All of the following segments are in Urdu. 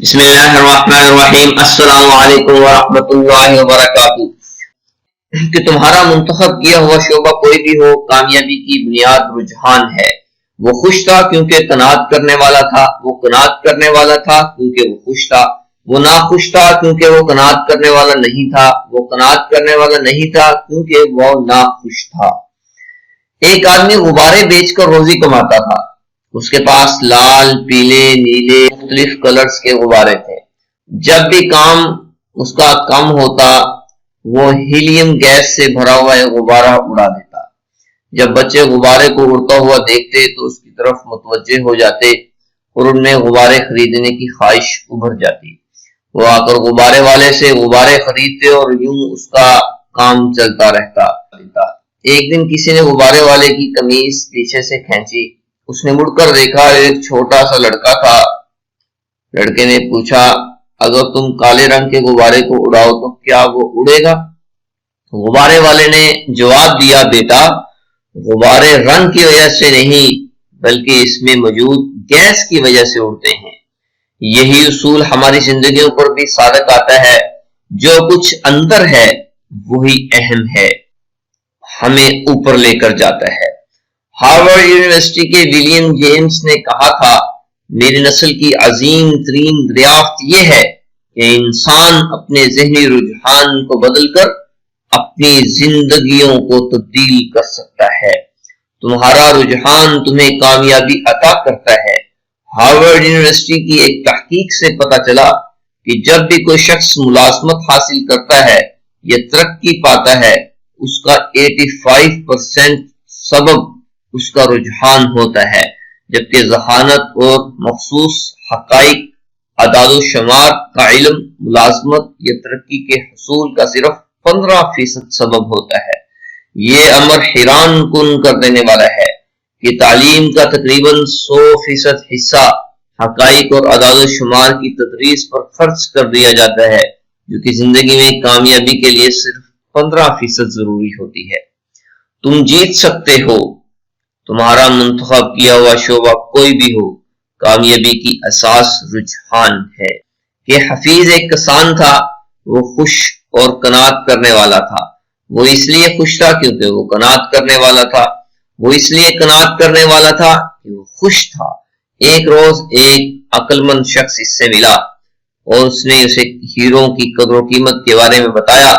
بسم اللہ الرحمن الرحیم۔ السلام علیکم ورحمۃ اللہ وبرکاتہ۔ کہ تمہارا منتخب کیا ہوا شعبہ کوئی بھی ہو، کامیابی کی بنیاد رجحان ہے۔ وہ خوش تھا کیونکہ قناعت کرنے والا تھا، وہ قناعت کرنے والا تھا کیونکہ وہ خوش تھا، وہ ناخوش تھا کیونکہ وہ قناعت کرنے والا نہیں تھا، وہ قناعت کرنے والا نہیں تھا کیونکہ وہ ناخوش تھا۔ ایک آدمی غبارے بیچ کر روزی کماتا تھا۔ اس کے پاس لال، پیلے، نیلے مختلف کلرز کے غبارے تھے۔ جب بھی کام اس کا کم ہوتا وہ ہیلیم گیس سے بھرا ہوا ایک غبارہ اڑا دیتا۔ جب بچے غبارے کو اڑتا ہوا دیکھتے تو اس کی طرف متوجہ ہو جاتے اور ان میں غبارے خریدنے کی خواہش ابھر جاتی۔ وہ آ کر غبارے والے سے غبارے خریدتے اور یوں اس کا کام چلتا رہتا۔ ایک دن کسی نے غبارے والے کی قمیض پیچھے سے کھینچی۔ اس نے مڑ کر دیکھا، ایک چھوٹا سا لڑکا تھا۔ لڑکے نے پوچھا، اگر تم کالے رنگ کے غبارے کو اڑاؤ تو کیا وہ اڑے گا؟ غبارے والے نے جواب دیا، بیٹا، غبارے رنگ کی وجہ سے نہیں بلکہ اس میں موجود گیس کی وجہ سے اڑتے ہیں۔ یہی اصول ہماری زندگیوں پر بھی صادق آتا ہے۔ جو کچھ اندر ہے وہی اہم ہے، ہمیں اوپر لے کر جاتا ہے۔ ہارورڈ یونیورسٹی کے ولیم جیمز نے کہا تھا، میری نسل کی عظیم ترین دریافت یہ ہے کہ انسان اپنے ذہنی رجحان کو بدل کر اپنی زندگیوں کو تبدیل کر سکتا ہے۔ تمہارا رجحان تمہیں کامیابی عطا کرتا ہے۔ ہارورڈ یونیورسٹی کی ایک تحقیق سے پتہ چلا کہ جب بھی کوئی شخص ملازمت حاصل کرتا ہے یا ترقی پاتا ہے، اس کا 85% سبب اس کا رجحان ہوتا ہے، جبکہ ذہانت اور مخصوص حقائق، اعداد و شمار کا علم ملازمت یا ترقی کے حصول کا صرف 15% سبب ہوتا ہے۔ یہ امر حیران کن کر دینے والا ہے کہ تعلیم کا تقریباً 100% حصہ حقائق اور اعداد و شمار کی تدریس پر خرچ کر دیا جاتا ہے، جو کہ زندگی میں کامیابی کے لیے صرف 15% ضروری ہوتی ہے۔ تم جیت سکتے ہو، تمہارا منتخب کیا ہوا شعبہ کوئی بھی ہو، کامیابی کی اساس رجحان ہے۔ کہ حفیظ ایک کسان تھا، وہ خوش اور قناعت کرنے والا تھا۔ وہ اس لیے خوش تھا کیونکہ وہ قناعت کرنے والا تھا، وہ اس لیے قناعت کرنے والا تھا کہ وہ خوش تھا۔ ایک روز ایک عقل مند شخص اس سے ملا اور اس نے اسے ہیروں کی قدر و قیمت کے بارے میں بتایا۔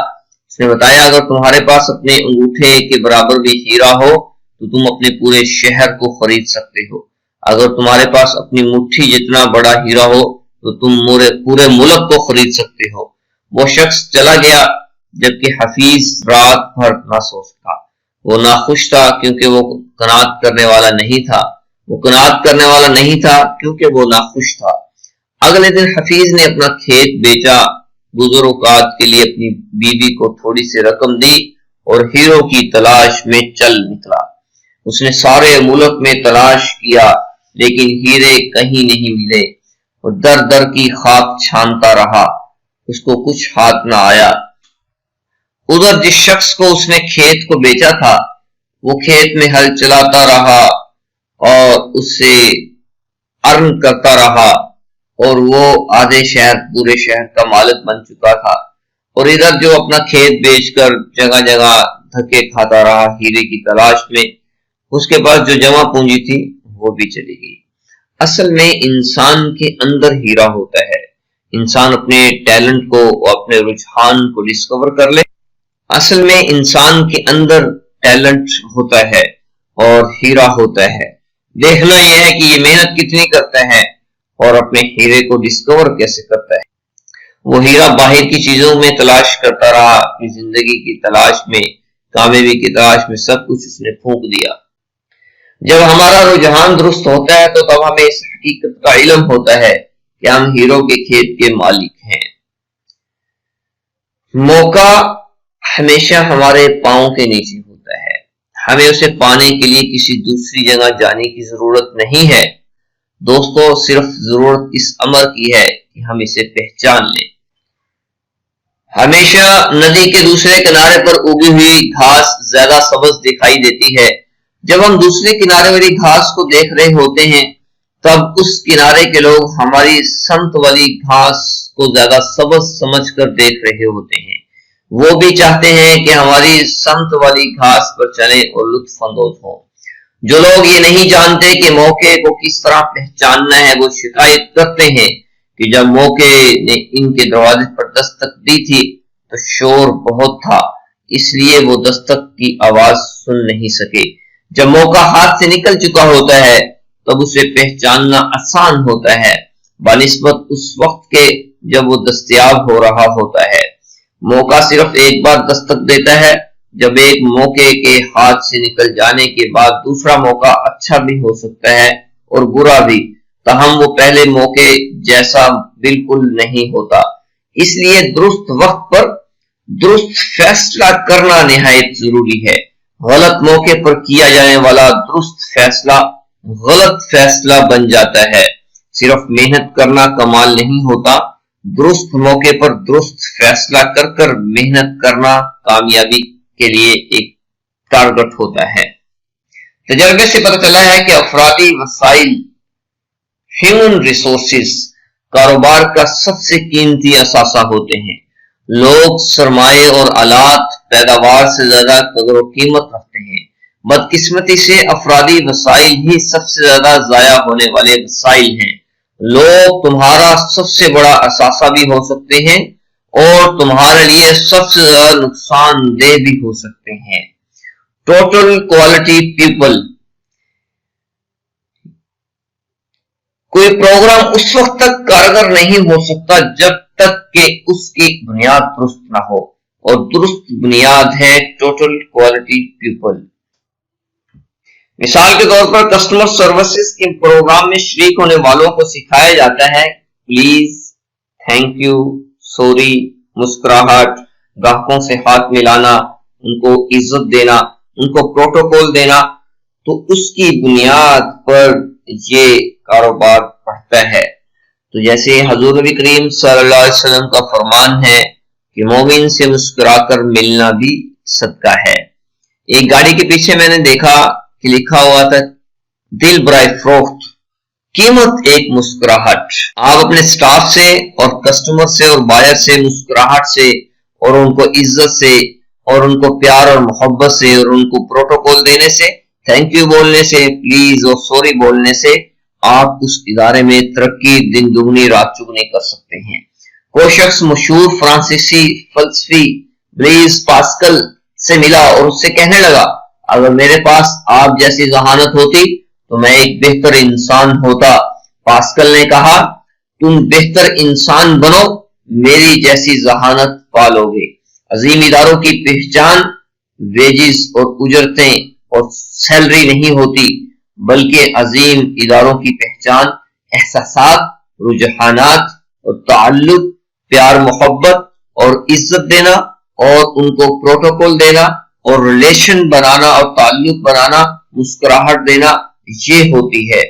اس نے بتایا، اگر تمہارے پاس اپنے انگوٹھے کے برابر بھی ہیرا ہو تو تم اپنے پورے شہر کو خرید سکتے ہو۔ اگر تمہارے پاس اپنی مٹھی جتنا بڑا ہیرا ہو تو تم پورے ملک کو خرید سکتے ہو۔ وہ شخص چلا گیا جبکہ حفیظ رات بھر نہ سو سکا۔ وہ ناخوش تھا کیونکہ وہ قناعت کرنے والا نہیں تھا، وہ قناعت کرنے والا نہیں تھا کیونکہ وہ ناخوش تھا۔ اگلے دن حفیظ نے اپنا کھیت بیچا، گزر اوقات کے لیے اپنی بیوی کو تھوڑی سی رقم دی اور ہیروں کی تلاش میں چل نکلا۔ اس نے سارے ملک میں تلاش کیا لیکن ہیرے کہیں نہیں ملے۔ وہ در در کی خاک چھانتا رہا، اس کو کچھ ہاتھ نہ آیا۔ ادھر جس شخص کو اس نے کھیت کو بیچا تھا، وہ کھیت میں ہل چلاتا رہا اور اس سے ارن کرتا رہا اور وہ آدھے شہر پورے شہر کا مالک بن چکا تھا۔ اور ادھر جو اپنا کھیت بیچ کر جگہ جگہ دھکے کھاتا رہا ہیرے کی تلاش میں، اس کے پاس جو جمع پونجی تھی وہ بھی چلی گئی۔ اصل میں انسان کے اندر ہیرا ہوتا ہے۔ انسان اپنے ٹیلنٹ کو، اپنے رجحان کو ڈسکور کر لے۔ اصل میں انسان کے اندر ٹیلنٹ ہوتا ہے اور ہیرا ہوتا ہے۔ دیکھنا یہ ہے کہ یہ محنت کتنی کرتا ہے اور اپنے ہیرے کو ڈسکور کیسے کرتا ہے۔ وہ ہیرا باہر کی چیزوں میں تلاش کرتا رہا، اپنی زندگی کی تلاش میں، کامیابی کی تلاش میں سب کچھ اس نے پھونک دیا۔ جب ہمارا رجحان درست ہوتا ہے تو تب ہمیں اس حقیقت کا علم ہوتا ہے کہ ہم ہیروں کے کھیت کے مالک ہیں۔ موقع ہمیشہ ہمارے پاؤں کے نیچے ہوتا ہے۔ ہمیں اسے پانے کے لیے کسی دوسری جگہ جانے کی ضرورت نہیں ہے۔ دوستو، صرف ضرورت اس امر کی ہے کہ ہم اسے پہچان لیں۔ ہمیشہ ندی کے دوسرے کنارے پر اگی ہوئی گھاس زیادہ سبز دکھائی دیتی ہے۔ جب ہم دوسرے کنارے والی گھاس کو دیکھ رہے ہوتے ہیں تب اس کنارے کے لوگ ہماری سمت والی گھاس کو زیادہ سبز سمجھ کر دیکھ رہے ہوتے ہیں۔ وہ بھی چاہتے ہیں کہ ہماری سمت والی گھاس پر چلیں اور لطف اندوز ہوں۔ جو لوگ یہ نہیں جانتے کہ موقع کو کس طرح پہچاننا ہے، وہ شکایت کرتے ہیں کہ جب موقع نے ان کے دروازے پر دستک دی تھی تو شور بہت تھا، اس لیے وہ دستک کی آواز سن نہیں سکے۔ جب موقع ہاتھ سے نکل چکا ہوتا ہے تب اسے پہچاننا آسان ہوتا ہے بنسبت اس وقت کے جب وہ دستیاب ہو رہا ہوتا ہے۔ موقع صرف ایک بار دستک دیتا ہے۔ جب ایک موقع کے ہاتھ سے نکل جانے کے بعد دوسرا موقع اچھا بھی ہو سکتا ہے اور برا بھی، تاہم وہ پہلے موقع جیسا بالکل نہیں ہوتا۔ اس لیے درست وقت پر درست فیصلہ کرنا نہایت ضروری ہے۔ غلط موقع پر کیا جانے والا درست فیصلہ غلط فیصلہ بن جاتا ہے۔ صرف محنت کرنا کمال نہیں ہوتا، درست موقع پر درست فیصلہ کر محنت کرنا کامیابی کے لیے ایک ٹارگٹ ہوتا ہے۔ تجربے سے پتہ چلا ہے کہ افرادی وسائل ہیومن ریسورسز کاروبار کا سب سے قیمتی اثاثہ ہوتے ہیں۔ لوگ سرمایہ اور آلات پیداوار سے زیادہ قدر و قیمت رکھتے ہیں۔ بدقسمتی سے افرادی وسائل ہی سب سے زیادہ ضائع ہونے والے وسائل ہیں۔ لوگ تمہارا سب سے بڑا اثاثہ بھی ہو سکتے ہیں اور تمہارے لیے سب سے زیادہ نقصان دہ بھی ہو سکتے ہیں۔ Total quality people. کوئی پروگرام اس وقت تک کارگر نہیں ہو سکتا جب تک کہ اس کی بنیاد درست نہ ہو، اور درست بنیاد ہے ٹوٹل کوالٹی پیپل۔ مثال کے طور پر کسٹمر سروسز کے پروگرام میں شریک ہونے والوں کو سکھایا جاتا ہے پلیز، تھینک یو، سوری، مسکراہٹ، گاہکوں سے ہاتھ ملانا، ان کو عزت دینا، ان کو پروٹوکول دینا، تو اس کی بنیاد پر یہ کاروبار بڑھتا ہے۔ تو جیسے حضور نبی کریم صلی اللہ علیہ وسلم کا فرمان ہے کہ مومن سے مسکرا کر ملنا بھی صدقہ ہے۔ ایک گاڑی کے پیچھے میں نے دیکھا کہ لکھا ہوا تھا دل برائے فروخت، قیمت ایک مسکراہٹ۔ آپ اپنے سٹاف سے اور کسٹمر سے اور بائر سے مسکراہٹ سے اور ان کو عزت سے اور ان کو پیار اور محبت سے اور ان کو پروٹوکول دینے سے، تھینک یو بولنے سے، پلیز اور سوری بولنے سے آپ اس ادارے میں ترقی دن دگنی رات چگنی کر سکتے ہیں۔ کوئی شخص مشہور فرانسیسی فلسفی بلیز پاسکل سے ملا اور اس سے کہنے لگا اگر میرے پاس آپ جیسی ذہانت ہوتی تو میں ایک بہتر انسان ہوتا۔ پاسکل نے کہا تم بہتر انسان بنو، میری جیسی ذہانت پالو گے۔ عظیم اداروں کی پہچان ویجز اور اجرتیں اور سیلری نہیں ہوتی، بلکہ عظیم اداروں کی پہچان احساسات، رجحانات اور تعلق، پیار محبت اور عزت دینا اور ان کو پروٹوکول دینا اور ریلیشن بنانا اور تعلق بنانا، مسکراہٹ دینا، یہ ہوتی ہے۔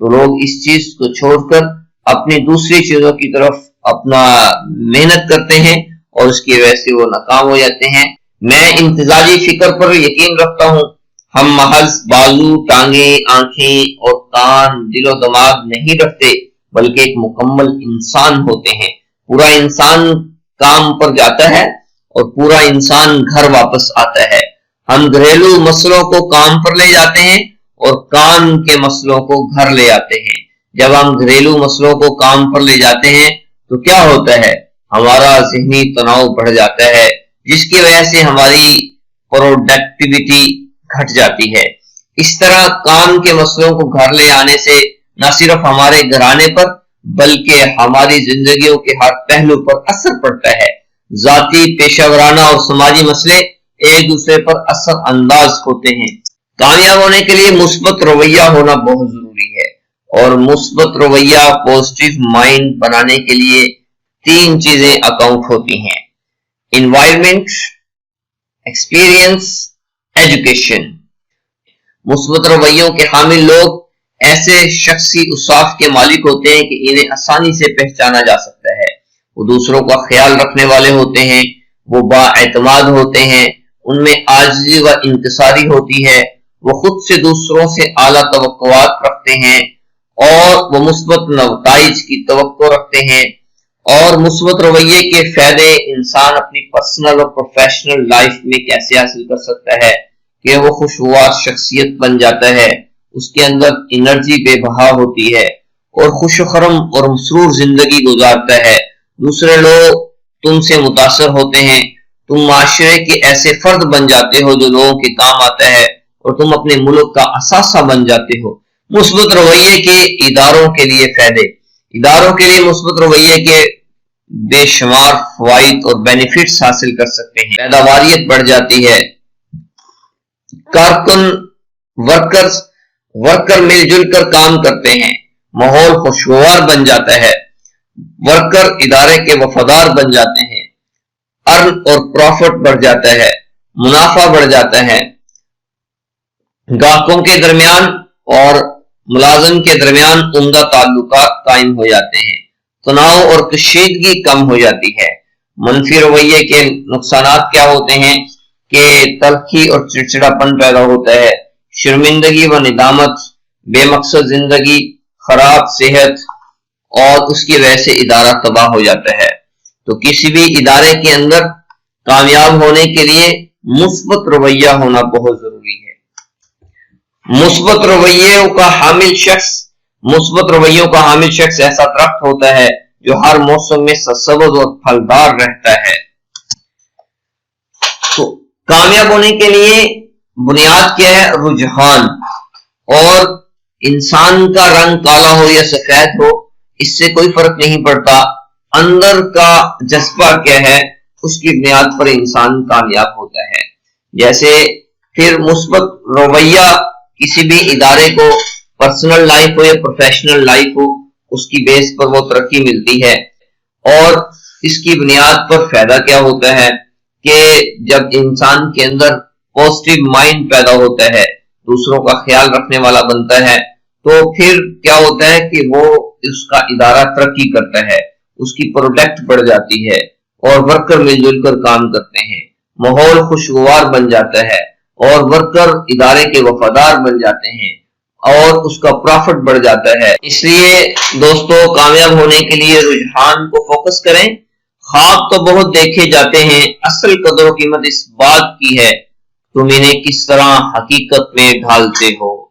تو لوگ اس چیز کو چھوڑ کر اپنی دوسری چیزوں کی طرف اپنا محنت کرتے ہیں اور اس کی وجہ سے وہ ناکام ہو جاتے ہیں۔ میں امتزاجی فکر پر یقین رکھتا ہوں۔ ہم محض بازو، ٹانگیں، آنکھیں اور کان، دل و دماغ نہیں رکھتے، بلکہ ایک مکمل انسان ہوتے ہیں۔ پورا انسان کام پر جاتا ہے اور پورا انسان گھر واپس آتا ہے۔ ہم گھریلو مسئلوں کو کام پر لے جاتے ہیں اور کام کے مسئلوں کو گھر لے آتے ہیں۔ جب ہم گھریلو مسئلوں کو کام پر لے جاتے ہیں تو کیا ہوتا ہے؟ ہمارا ذہنی تناؤ بڑھ جاتا ہے، جس کی وجہ سے ہماری پروڈکٹیویٹی گھٹ جاتی ہے۔ اس طرح کام کے مسئلوں کو گھر لے آنے سے نہ صرف ہمارے گھرانے پر بلکہ ہماری زندگیوں کے ہر پہلو پر اثر پڑتا ہے۔ ذاتی، پیشہ ورانہ اور سماجی مسئلے ایک دوسرے پر اثر انداز ہوتے ہیں۔ کامیاب ہونے کے لیے مثبت رویہ ہونا بہت ضروری ہے، اور مثبت رویہ پوزیٹو مائنڈ بنانے کے لیے 3 چیزیں اکاؤنٹ ہوتی ہیں: انوائرمنٹ، ایکسپیرینس، ایجوکیشن۔ مثبت رویوں کے حامل لوگ ایسے شخصی اوصاف کے مالک ہوتے ہیں کہ انہیں آسانی سے پہچانا جا سکتا ہے۔ وہ دوسروں کا خیال رکھنے والے ہوتے ہیں، وہ بااعتماد ہوتے ہیں، ان میں عاجزی و انکساری ہوتی ہے، وہ خود سے دوسروں سے اعلیٰ توقعات رکھتے ہیں اور وہ مثبت نتائج کی توقع رکھتے ہیں، اور مثبت رویے کے فائدے انسان اپنی پرسنل اور پروفیشنل لائف میں کیسے حاصل کر سکتا ہے کہ وہ خوشگوار شخصیت بن جاتا ہے، اس کے اندر انرجی بے بہا ہوتی ہے اور خوش و خرم اور مسرور زندگی گزارتا ہے، دوسرے لوگ تم سے متاثر ہوتے ہیں، تم معاشرے کے ایسے فرد بن جاتے ہو جو لوگوں کے کام آتا ہے اور تم اپنے ملک کا اثاثہ بن جاتے ہو۔ مثبت رویے کے اداروں کے لیے فائدے، اداروں کے لیے مثبت رویے کے بے شمار فوائد اور بینیفٹس حاصل کر سکتے ہیں۔ پیداواریت بڑھ جاتی ہے، کارکن ورکر مل جل کر کام کرتے ہیں، ماحول خوشگوار بن جاتا ہے، ورکر ادارے کے وفادار بن جاتے ہیں، ارن اور پروفٹ بڑھ جاتا ہے، منافع بڑھ جاتا ہے، گاہکوں کے درمیان اور ملازم کے درمیان عمدہ تعلقات قائم ہو جاتے ہیں، تناؤ اور کشیدگی کم ہو جاتی ہے۔ منفی رویے کے نقصانات کیا ہوتے ہیں کہ تلخی اور چڑچڑاپن پیدا ہوتا ہے، شرمندگی و ندامت، بے مقصد زندگی، خراب صحت، اور اس کی وجہ سے ادارہ تباہ ہو جاتا ہے۔ تو کسی بھی ادارے کے اندر کامیاب ہونے کے لیے مثبت رویہ ہونا بہت ضروری ہے۔ مثبت رویوں کا حامل شخص ایسا درخت ہوتا ہے جو ہر موسم میں سرسبز اور پھلدار رہتا ہے۔ تو کامیاب ہونے کے لیے بنیاد کیا ہے؟ رجحان، اور انسان کا رنگ کالا ہو یا سفید ہو اس سے کوئی فرق نہیں پڑتا، اندر کا جذبہ کیا ہے اس کی بنیاد پر انسان کامیاب ہوتا ہے۔ جیسے پھر مثبت رویہ کسی بھی ادارے کو پرسنل لائف ہو یا پروفیشنل لائف ہو اس کی بیس پر وہ ترقی ملتی ہے، اور اس کی بنیاد پر فائدہ کیا ہوتا ہے کہ جب انسان کے اندر پازیٹیو مائنڈ پیدا ہوتا ہے، دوسروں کا خیال رکھنے والا بنتا ہے، تو پھر کیا ہوتا ہے کہ وہ اس کا ادارہ ترقی کرتا ہے، اس کی پروڈکٹ بڑھ جاتی ہے اور ورکر مل جل کر کام کرتے ہیں، ماحول خوشگوار بن جاتا ہے اور ورکر ادارے کے وفادار بن جاتے ہیں اور اس کا پروفٹ بڑھ جاتا ہے۔ اس لیے دوستو کامیاب ہونے کے لیے رجحان کو فوکس کریں۔ خواب تو بہت دیکھے جاتے ہیں، اصل قدر و قیمت اس بات کی ہے تم انہیں کس طرح حقیقت میں ڈھالتے ہو۔